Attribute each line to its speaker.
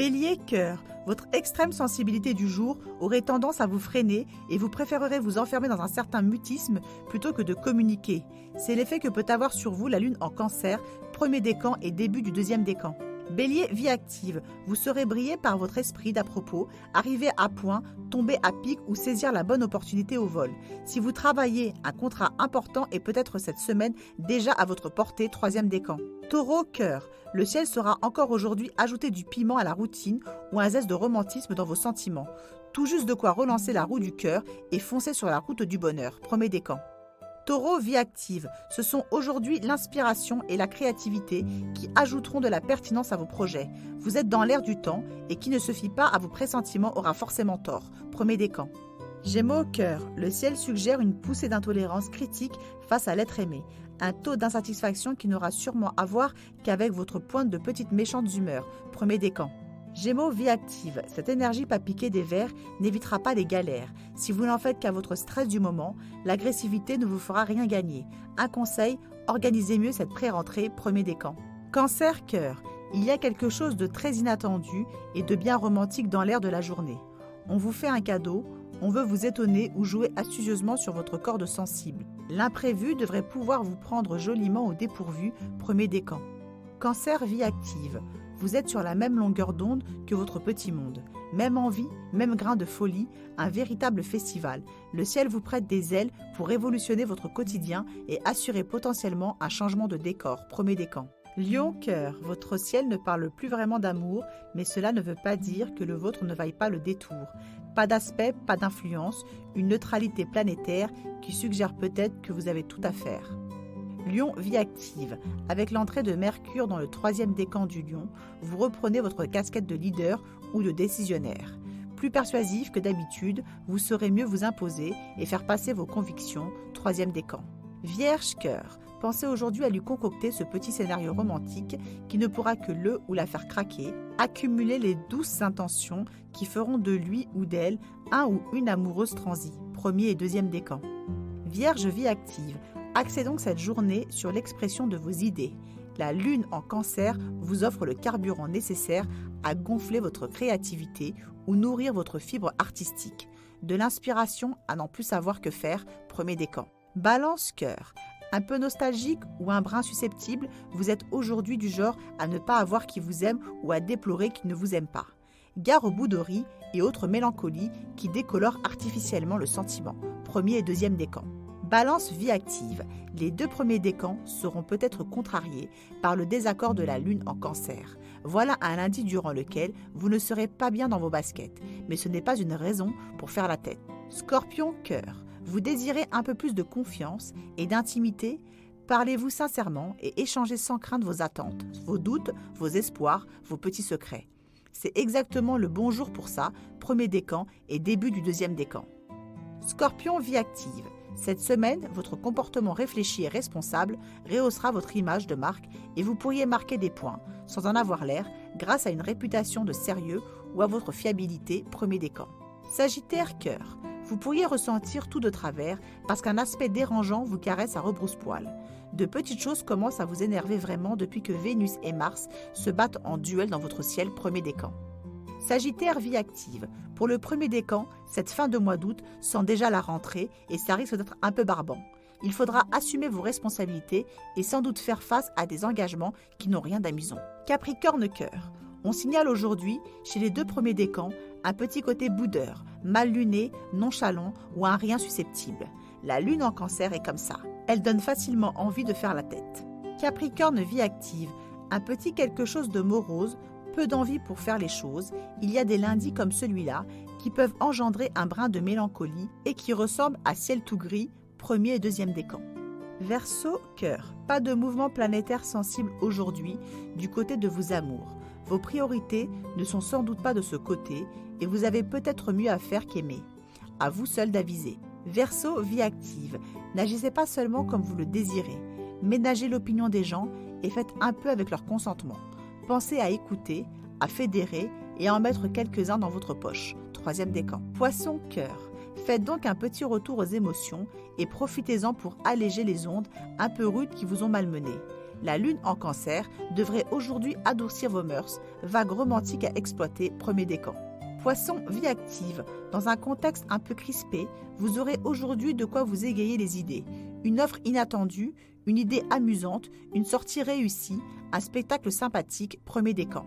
Speaker 1: Bélier, cœur, votre extrême sensibilité du jour aurait tendance à vous freiner et vous préférerez vous enfermer dans un certain mutisme plutôt que de communiquer. C'est l'effet que peut avoir sur vous la lune en cancer, premier décan et début du deuxième décan. Bélier, vie active, vous serez brillé par votre esprit d'à propos, arriver à point, tomber à pic ou saisir la bonne opportunité au vol. Si vous travaillez, un contrat important est peut-être cette semaine déjà à votre portée, troisième décan. Taureau, cœur, le ciel sera encore aujourd'hui ajouté du piment à la routine ou un zeste de romantisme dans vos sentiments. Tout juste de quoi relancer la roue du cœur et foncer sur la route du bonheur, premier décan. Taureau, vie active, ce sont aujourd'hui l'inspiration et la créativité qui ajouteront de la pertinence à vos projets. Vous êtes dans l'air du temps et qui ne se fie pas à vos pressentiments aura forcément tort. Premier décan. Gémeaux, cœur, le ciel suggère une poussée d'intolérance critique face à l'être aimé. Un taux d'insatisfaction qui n'aura sûrement à voir qu'avec votre pointe de petites méchantes humeurs. Premier décan. Gémeaux, vie active, cette énergie pas piquée des vers n'évitera pas les galères. Si vous n'en faites qu'à votre stress du moment, l'agressivité ne vous fera rien gagner. Un conseil, organisez mieux cette pré-rentrée, premier décan. Cancer, cœur, il y a quelque chose de très inattendu et de bien romantique dans l'air de la journée. On vous fait un cadeau, on veut vous étonner ou jouer astucieusement sur votre corde sensible. L'imprévu devrait pouvoir vous prendre joliment au dépourvu, premier décan. Cancer, vie active. Vous êtes sur la même longueur d'onde que votre petit monde. Même envie, même grain de folie, un véritable festival. Le ciel vous prête des ailes pour révolutionner votre quotidien et assurer potentiellement un changement de décor, premier décan. Lion, cœur, votre ciel ne parle plus vraiment d'amour, mais cela ne veut pas dire que le vôtre ne vaille pas le détour. Pas d'aspect, pas d'influence, une neutralité planétaire qui suggère peut-être que vous avez tout à faire. Lion, vie active. Avec l'entrée de Mercure dans le troisième décan du Lion, vous reprenez votre casquette de leader ou de décisionnaire. Plus persuasif que d'habitude, vous saurez mieux vous imposer et faire passer vos convictions, troisième décan. Vierge, cœur. Pensez aujourd'hui à lui concocter ce petit scénario romantique qui ne pourra que le ou la faire craquer. Accumulez les douces intentions qui feront de lui ou d'elle un ou une amoureuse transie, premier et deuxième décan. Vierge, vie active. Axez donc cette journée sur l'expression de vos idées. La lune en cancer vous offre le carburant nécessaire à gonfler votre créativité ou nourrir votre fibre artistique. De l'inspiration à n'en plus savoir que faire, premier décan. Balance, cœur. Un peu nostalgique ou un brin susceptible, vous êtes aujourd'hui du genre à ne pas avoir qui vous aime ou à déplorer qui ne vous aime pas. Gare aux bouderies et autres mélancolies qui décolorent artificiellement le sentiment, premier et deuxième décan. Balance, vie active. Les deux premiers décans seront peut-être contrariés par le désaccord de la lune en cancer. Voilà un lundi durant lequel vous ne serez pas bien dans vos baskets, mais ce n'est pas une raison pour faire la tête. Scorpion, cœur. Vous désirez un peu plus de confiance et d'intimité. Parlez-vous sincèrement et échangez sans crainte vos attentes, vos doutes, vos espoirs, vos petits secrets. C'est exactement le bon jour pour ça, premier décan et début du deuxième décan. Scorpion, vie active. Cette semaine, votre comportement réfléchi et responsable rehaussera votre image de marque et vous pourriez marquer des points, sans en avoir l'air, grâce à une réputation de sérieux ou à votre fiabilité, premier décan. Sagittaire, cœur. Vous pourriez ressentir tout de travers parce qu'un aspect dérangeant vous caresse à rebrousse-poil. De petites choses commencent à vous énerver vraiment depuis que Vénus et Mars se battent en duel dans votre ciel, premier décan. Sagittaire, vie active. Pour le premier décan, cette fin de mois d'août sent déjà la rentrée et ça risque d'être un peu barbant. Il faudra assumer vos responsabilités et sans doute faire face à des engagements qui n'ont rien d'amusant. Capricorne, cœur. On signale aujourd'hui, chez les deux premiers décans, un petit côté boudeur, mal luné, nonchalant ou un rien susceptible. La lune en cancer est comme ça. Elle donne facilement envie de faire la tête. Capricorne, vie active. Un petit quelque chose de morose, peu d'envie pour faire les choses, il y a des lundis comme celui-là qui peuvent engendrer un brin de mélancolie et qui ressemblent à ciel tout gris, premier et deuxième décan. Verseau, cœur. Pas de mouvement planétaire sensible aujourd'hui du côté de vos amours. Vos priorités ne sont sans doute pas de ce côté et vous avez peut-être mieux à faire qu'aimer. À vous seul d'aviser. Verseau, vie active. N'agissez pas seulement comme vous le désirez. Ménagez l'opinion des gens et faites un peu avec leur consentement. Pensez à écouter, à fédérer et à en mettre quelques-uns dans votre poche. Troisième décan. Poisson, cœur. Faites donc un petit retour aux émotions et profitez-en pour alléger les ondes un peu rudes qui vous ont malmené. La lune en cancer devrait aujourd'hui adoucir vos mœurs, vague romantique à exploiter, premier décan. Poisson, vie active. Dans un contexte un peu crispé, vous aurez aujourd'hui de quoi vous égayer les idées. Une offre inattendue, une idée amusante, une sortie réussie, un spectacle sympathique, premier décan.